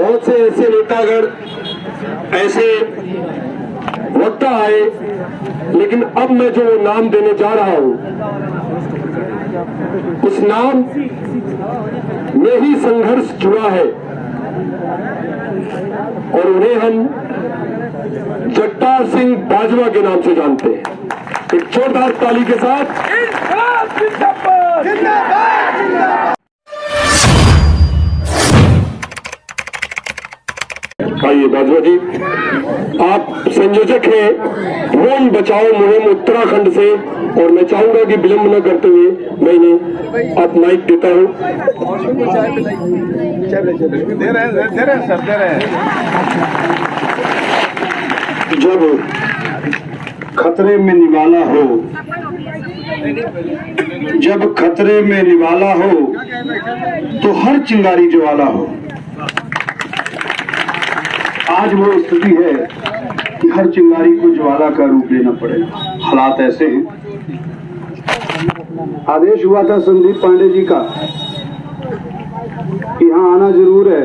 बहुत से ऐसे नेतागण, ऐसे वक्ता आए, लेकिन अब मैं जो नाम देने जा रहा हूं उस नाम में ही संघर्ष जुड़ा है और उन्हें हम जगतार सिंह बाजवा के नाम से जानते हैं। एक जोरदार ताली के साथ आइए बाजवा जी, आप संयोजक हैं ड्रोन बचाओ मुहिम उत्तराखंड से, और मैं चाहूंगा कि विलंब न करते हुए मैं इन्हें आप माइक देता हूं। दे रहे हैं सर, दे रहे हैं। जब खतरे में निवाला हो, जब खतरे में निवाला हो तो हर चिंगारी ज्वाला हो। आज वो स्थिति है कि हर चिंगारी को ज्वाला का रूप लेना पड़ेगा। हालात ऐसे हैं। आदेश हुआ था संदीप पांडे जी का कि यहाँ आना जरूर है,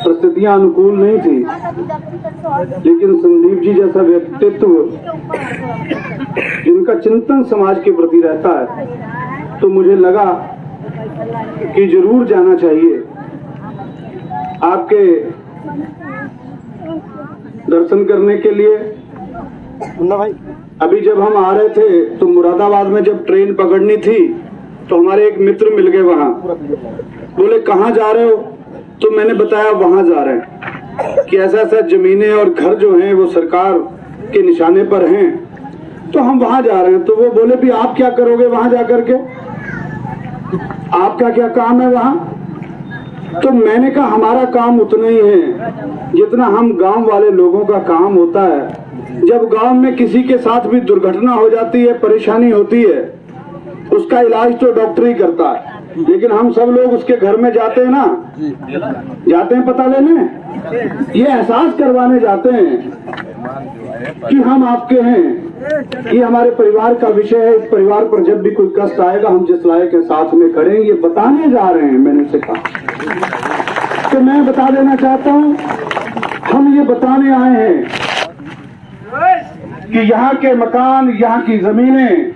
परिस्थितियां अनुकूल नहीं थी, लेकिन संदीप जी जैसा व्यक्तित्व जिनका चिंतन समाज के प्रति रहता है, तो मुझे लगा कि जरूर जाना चाहिए। आपके दर्शन करने के लिए अभी जब हम आ रहे थे तो मुरादाबाद में जब ट्रेन पकड़नी थी तो हमारे एक मित्र मिल गए वहां। बोले कहाँ जा रहे हो? तो मैंने बताया वहां जा रहे हैं कि ऐसा ऐसा जमीनें और घर जो हैं वो सरकार के निशाने पर हैं, तो हम वहां जा रहे हैं। तो वो बोले भी आप क्या करोगे वहां जाकर के, आपका क्या काम है वहां? तो मैंने कहा हमारा काम उतना ही है जितना हम गांव वाले लोगों का काम होता है। जब गांव में किसी के साथ भी दुर्घटना हो जाती है, परेशानी होती है, उसका इलाज तो डॉक्टर ही करता है, लेकिन हम सब लोग उसके घर में जाते हैं ना, जाते हैं पता लेने, ये एहसास करवाने जाते हैं कि हम आपके हैं, ये हमारे परिवार का विषय है। इस परिवार पर जब भी कोई कष्ट आएगा हम जिस लायक के साथ में खड़े हैं, ये बताने जा रहे हैं। मैंने उसे कहा तो मैं बता देना चाहता हूं, हम ये बताने आए हैं कि यहाँ के मकान, यहाँ की जमीनें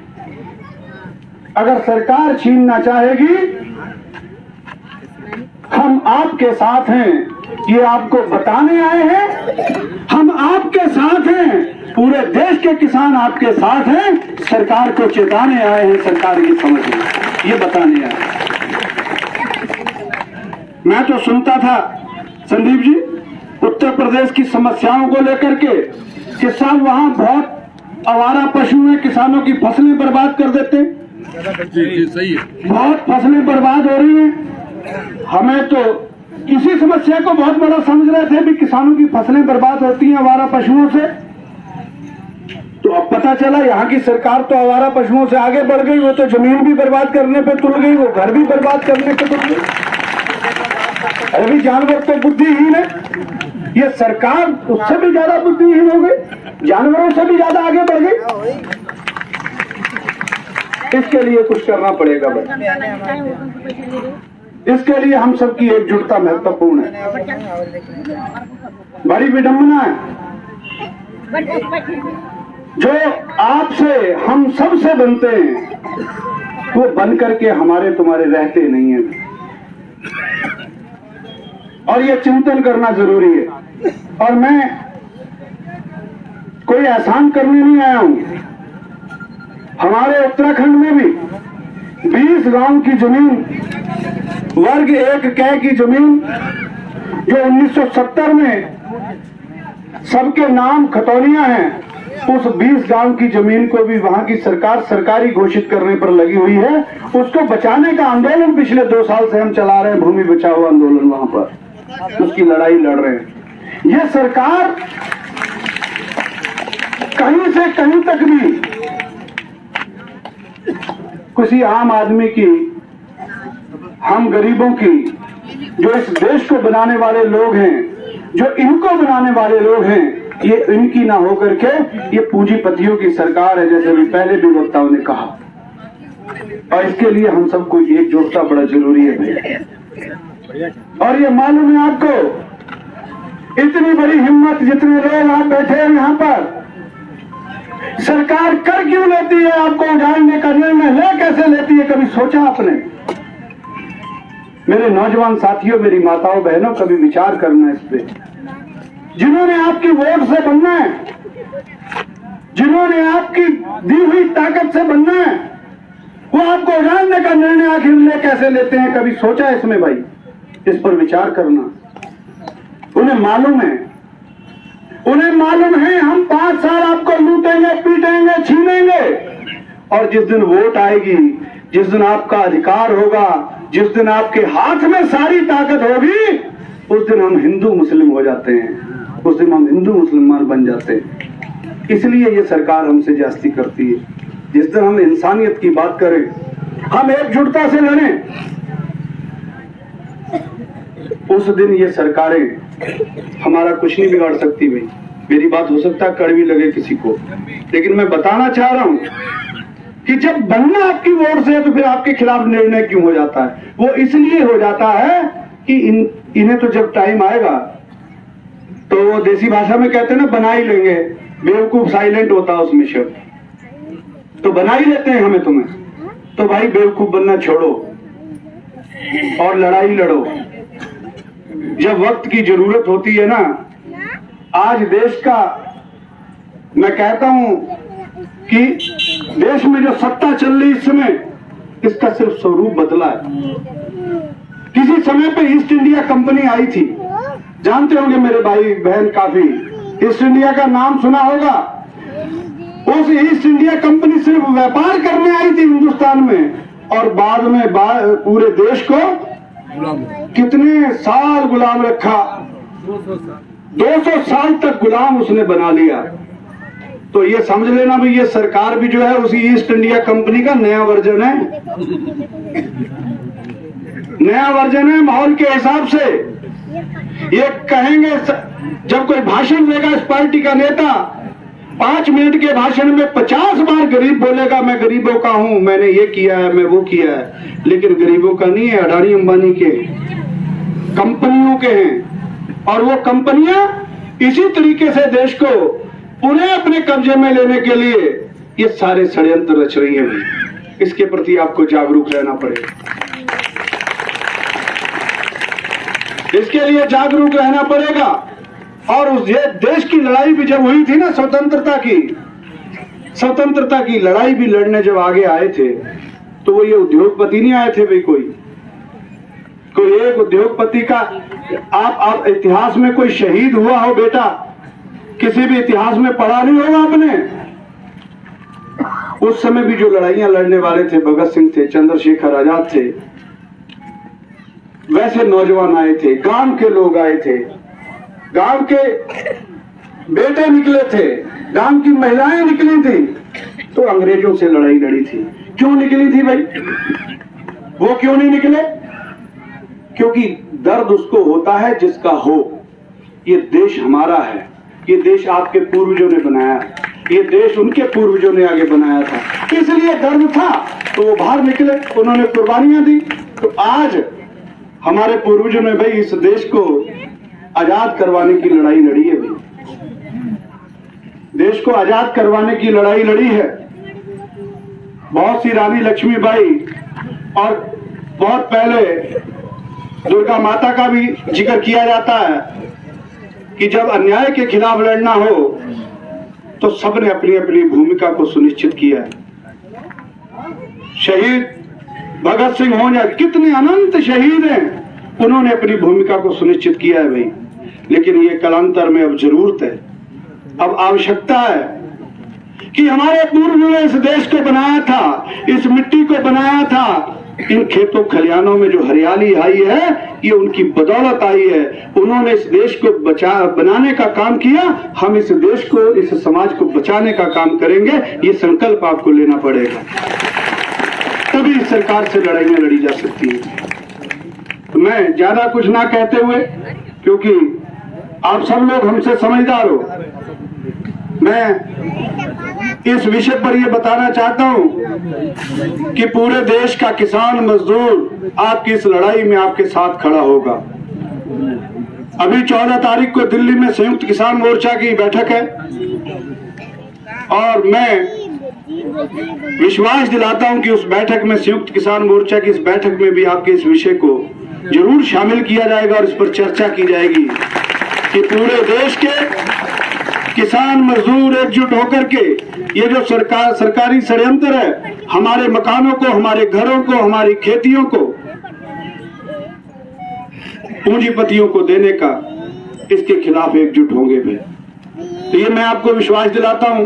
अगर सरकार छीनना चाहेगी, हम आपके साथ हैं, ये आपको बताने आए हैं। हम आपके साथ हैं, पूरे देश के किसान आपके साथ हैं, सरकार को चेताने आए हैं, सरकार की समझ में ये बताने आए हैं। मैं तो सुनता था संदीप जी उत्तर प्रदेश की समस्याओं को लेकर के कि साहब वहां बहुत आवारा पशु हैं, किसानों की फसलें बर्बाद कर देते हैं। जी सही है, बहुत फसलें बर्बाद हो रही हैं। हमें तो इसी समस्या को बहुत बड़ा समझ रहे थे भी किसानों की फसलें बर्बाद होती हैं आवारा पशुओं से। तो अब पता चला यहाँ की सरकार तो आवारा पशुओं से आगे बढ़ गई, वो तो जमीन भी बर्बाद करने पे तुल गई, वो घर भी बर्बाद करने पे तुल गई। अभी जानवर तो बुद्धिहीन है, ये सरकार उससे भी ज्यादा बुद्धिहीन हो गई, जानवरों से भी ज्यादा आगे बढ़ गई। इसके लिए कुछ करना पड़ेगा भाई, इसके लिए हम सबकी एकजुटता महत्वपूर्ण है। बड़ी विडंबना है जो आपसे हम सब से बनते हैं, वो बन करके हमारे तुम्हारे रहते नहीं है, और ये चिंतन करना जरूरी है। और मैं कोई एहसान करने नहीं आया हूं। हमारे उत्तराखंड में भी 20 गांव की जमीन, वर्ग 1 कै की जमीन जो 1970 में सबके नाम खतौनियां हैं, उस 20 गांव की जमीन को भी वहां की सरकार सरकारी घोषित करने पर लगी हुई है। उसको बचाने का आंदोलन पिछले 2 साल से हम चला रहे हैं, भूमि बचाओ आंदोलन, वहां पर उसकी लड़ाई लड़ रहे हैं। यह सरकार कहीं से कहीं तक भी किसी आम आदमी की, हम गरीबों की, जो इस देश को बनाने वाले लोग हैं, जो इनको बनाने वाले लोग हैं, ये इनकी ना होकर के ये पूंजीपतियों की सरकार है, जैसे भी पहले भी वक्ताओं ने कहा। और इसके लिए हम सबको एकजुटता बड़ा जरूरी है भैया। और ये मालूम है आपको, इतनी बड़ी हिम्मत जितने लोग आप बैठे हैं यहाँ पर, सरकार कर क्यों लेती है आपको उजाड़ने का निर्णय ले कैसे लेती है? कभी सोचा आपने? मेरे नौजवान साथियों, मेरी माताओं बहनों, कभी विचार करना इस पे। जिन्होंने आपकी वोट से बनना है, जिन्होंने आपकी दी हुई ताकत से बनना है, वो आपको उजाड़ने का निर्णय आखिर ले कैसे लेते हैं? कभी सोचा इसमें भाई? इस पर विचार करना। उन्हें मालूम है, उन्हें मालूम है हम 5 साल आपको लूटेंगे, पीटेंगे, छीनेंगे, और जिस दिन वोट आएगी, जिस दिन आपका अधिकार होगा, जिस दिन आपके हाथ में सारी ताकत होगी, उस दिन हम हिंदू मुस्लिम हो जाते हैं, उस दिन हम हिंदू मुसलमान बन जाते हैं। इसलिए ये सरकार हमसे ज्यादती करती है। जिस दिन हम इंसानियत की बात करें, हम एकजुटता से लड़ें, उस दिन ये सरकारें हमारा कुछ नहीं बिगाड़ सकती। भाई मेरी बात हो सकता है कड़वी लगे किसी को, लेकिन मैं बताना चाह रहा हूं कि जब बनना आपकी वोट से है तो फिर आपके खिलाफ निर्णय क्यों हो जाता है? वो इसलिए हो जाता है कि इन्हें तो जब टाइम आएगा तो वो देसी भाषा में कहते हैं ना, बना ही लेंगे। बेवकूफ साइलेंट होता है उसमें शब्द, तो बना ही लेते हैं हमें तुम्हें। तो भाई बेवकूफ बनना छोड़ो और लड़ाई लड़ो जब वक्त की जरूरत होती है ना। आज देश का, मैं कहता हूं कि देश में जो सत्ता चल रही इस समय, इसका सिर्फ स्वरूप बदला है। किसी समय पे ईस्ट इंडिया कंपनी आई थी, जानते होंगे मेरे भाई बहन, काफी ईस्ट इंडिया का नाम सुना होगा। उस ईस्ट इंडिया कंपनी सिर्फ व्यापार करने आई थी हिंदुस्तान में, और बाद में पूरे देश को कितने साल गुलाम रखा? 200 साल तक गुलाम उसने बना लिया। तो ये समझ लेना भी, ये सरकार भी जो है उसी ईस्ट इंडिया कंपनी का नया वर्जन है, नया वर्जन है माहौल के हिसाब से। ये कहेंगे, जब कोई भाषण देगा इस पार्टी का नेता, 5 मिनट के भाषण में 50 बार गरीब बोलेगा, मैं गरीबों का हूं, मैंने ये किया है, मैं वो किया है, लेकिन गरीबों का नहीं है, अडानी अंबानी के, कंपनियों के हैं। और वो कंपनियां इसी तरीके से देश को पूरे अपने कब्जे में लेने के लिए ये सारे षड्यंत्र रच रही हैं। इसके प्रति आपको जागरूक रहना पड़ेगा, इसके लिए जागरूक रहना पड़ेगा। और उस देश की लड़ाई भी जब हुई थी ना, स्वतंत्रता की लड़ाई भी लड़ने जब आगे आए थे, तो वो ये उद्योगपति नहीं आए थे भाई। कोई एक उद्योगपति का आप इतिहास में कोई शहीद हुआ हो बेटा, किसी भी इतिहास में पढ़ा नहीं होगा आपने। उस समय भी जो लड़ाइयां लड़ने वाले थे, भगत सिंह थे, चंद्रशेखर आजाद थे, वैसे नौजवान आए थे, गांव के लोग आए थे, गांव के बेटे निकले थे, गांव की महिलाएं निकली थी, तो अंग्रेजों से लड़ाई लड़ी थी। क्यों निकली थी भाई? वो क्यों नहीं निकले? क्योंकि दर्द उसको होता है जिसका हो। ये देश हमारा है, ये देश आपके पूर्वजों ने बनाया, ये देश उनके पूर्वजों ने आगे बनाया था, इसलिए दर्द था तो वो बाहर निकले, उन्होंने कुर्बानियां दी। तो आज हमारे पूर्वजों ने भाई इस देश को आजाद करवाने की लड़ाई लड़ी है भाई, देश को आजाद करवाने की लड़ाई लड़ी है। बहुत सी रानी लक्ष्मीबाई और बहुत पहले दुर्गा माता का भी जिक्र किया जाता है कि जब अन्याय के खिलाफ लड़ना हो तो सबने अपनी अपनी भूमिका को सुनिश्चित किया है। शहीद भगत सिंह हो या कितने अनंत शहीद हैं, उन्होंने अपनी भूमिका को सुनिश्चित किया है भाई। लेकिन ये कालांतर में अब जरूरत है, अब आवश्यकता है कि हमारे पूर्वजों ने इस देश को बनाया था, इस मिट्टी को बनाया था, इन खेतों खलिहानों में जो हरियाली आई है ये उनकी बदौलत आई है। उन्होंने इस देश को बनाने का काम किया, हम इस देश को, इस समाज को बचाने का काम करेंगे। ये संकल्प आपको लेना पड़ेगा, तभी इस सरकार से लड़ाइयां लड़ी जा सकती है। तो मैं ज्यादा कुछ ना कहते हुए, क्योंकि आप सब लोग हमसे समझदार हो, मैं इस विषय पर यह बताना चाहता हूं कि पूरे देश का किसान मजदूर आपकी इस लड़ाई में आपके साथ खड़ा होगा। अभी 14 तारीख को दिल्ली में संयुक्त किसान मोर्चा की बैठक है और मैं विश्वास दिलाता हूं कि उस बैठक में, संयुक्त किसान मोर्चा की इस बैठक में भी आपके इस विषय को जरूर शामिल किया जाएगा और इस पर चर्चा की जाएगी कि पूरे देश के किसान मजदूर एकजुट होकर के ये जो सरकारी षड्यंत्र है, हमारे मकानों को, हमारे घरों को, हमारी खेतियों को पूंजीपतियों को देने का, इसके खिलाफ एकजुट होंगे भाई। तो ये मैं आपको विश्वास दिलाता हूं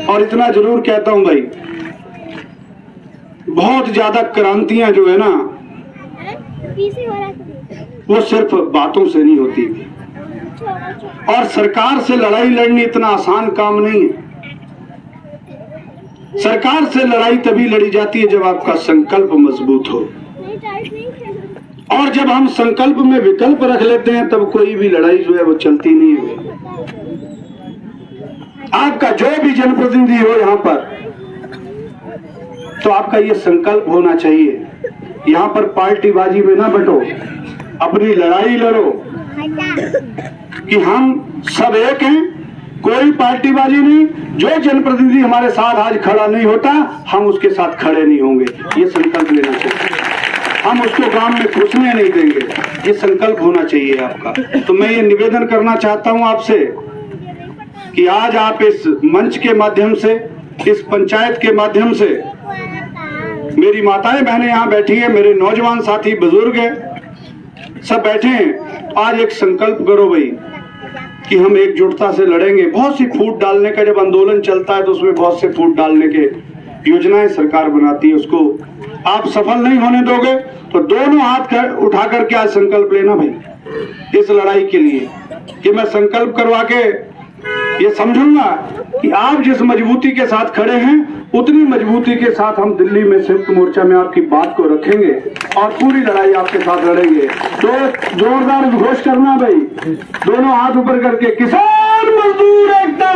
और इतना जरूर कहता हूं भाई, बहुत ज्यादा क्रांतियां जो है ना वो सिर्फ बातों से नहीं होती और सरकार से लड़ाई लड़नी इतना आसान काम नहीं है। सरकार से लड़ाई तभी लड़ी जाती है जब आपका संकल्प मजबूत हो, और जब हम संकल्प में विकल्प रख लेते हैं तब कोई भी लड़ाई जो है वो चलती नहीं है। आपका जो भी जनप्रतिनिधि हो यहाँ पर, तो आपका ये संकल्प होना चाहिए, यहाँ पर पार्टीबाजी में ना बटो, अपनी लड़ाई लड़ो कि हम सब एक हैं, कोई पार्टीबाजी नहीं। जो जनप्रतिनिधि हमारे साथ आज खड़ा नहीं होता, हम उसके साथ खड़े नहीं होंगे, ये संकल्प लेना चाहिए। हम उसको काम में घुसने नहीं देंगे, ये संकल्प होना चाहिए आपका। तो मैं ये निवेदन करना चाहता हूं आपसे कि आज आप इस मंच के माध्यम से, इस पंचायत के माध्यम से, मेरी माताएं बहनें यहाँ बैठी हैं, मेरे नौजवान साथी बुजुर्ग हैं, सब बैठे हैं, आज एक संकल्प करो भाई कि हम एकजुटता से लड़ेंगे। बहुत सी फूट डालने का जब आंदोलन चलता है तो उसमें बहुत से फूट डालने के योजनाएं सरकार बनाती है, उसको आप सफल नहीं होने दोगे तो दोनों हाथ उठा करके आज संकल्प लेना भाई इस लड़ाई के लिए। कि मैं संकल्प करवा के ये समझूंगा कि आप जिस मजबूती के साथ खड़े हैं उतनी मजबूती के साथ हम दिल्ली में संयुक्त मोर्चा में आपकी बात को रखेंगे और पूरी लड़ाई आपके साथ लड़ेंगे। तो जोरदार घोष करना भाई, दोनों हाथ ऊपर करके, किसान मजदूर एकता।